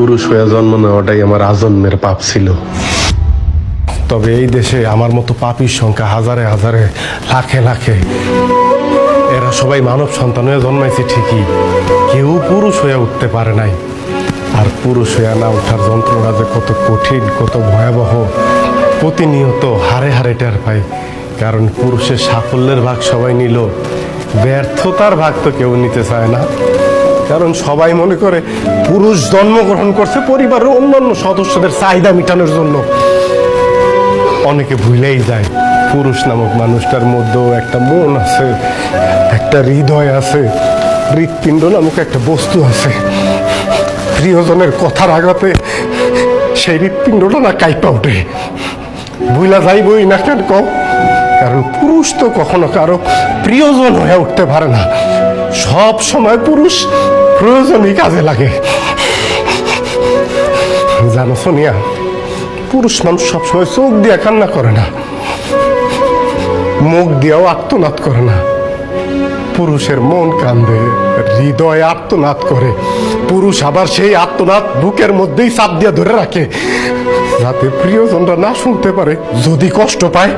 পুরুষ হয়ে জন্ম নেওয়াটাই আমার আজন্মের পাপ ছিল। তবে এই দেশে আমার মতো পাপীর সংখ্যা হাজারে হাজারে, লাখে লাখে। এরা সবাই মানব সন্তান হয়ে জন্মাইছে ঠিকই, কেউ পুরুষ হয়ে উঠতে পারে নাই। আর পুরুষ হয়ে না ওঠার যন্ত্রণা যে কত কঠিন, কত ভয়াবহ, প্রতিনিয়ত হারে হারে টের পাই। কারণ পুরুষের সাফল্যের ভাগ সবাই নিল, ব্যর্থতার ভাগ তো কেউ নিতে চায় না। কারণ সবাই মনে করে পুরুষ জন্মগ্রহণ করছে পরিবারের অন্যান্য সদস্যদের চাহিদা মেটানোর জন্য। অনেকে ভুলেই যায় পুরুষ নামক মানুষটার মধ্যেও একটা মন আছে, একটা হৃদয় আছে, হৃৎপিণ্ড নামক একটা বস্তু আছে। প্রিয়জনের কথার আঘাতে সেই হৃৎপিণ্ডটা না কাইপা ওঠে। ভুলা যাইবই না কেন কও? কারণ পুরুষ তো কখনো কারো প্রিয়জন হয়ে উঠতে পারে না। সব সময় পুরুষ প্রয়োজনই কাজে লাগে। জানো সোনিয়া, পুরুষ মানুষ সবসময় চোখ দিয়ে কান্না করে না, মুখ দিয়েও আর্তনাদ করে না। পুরুষের মন কান্দে, হৃদয় আর্তনাদ করে। পুরুষ আবার সেই আর্তনাদ বুকের মধ্যেই চাপ দিয়ে ধরে রাখে, যাতে প্রিয়জনরা না শুনতে পারে। যদি কষ্ট পায়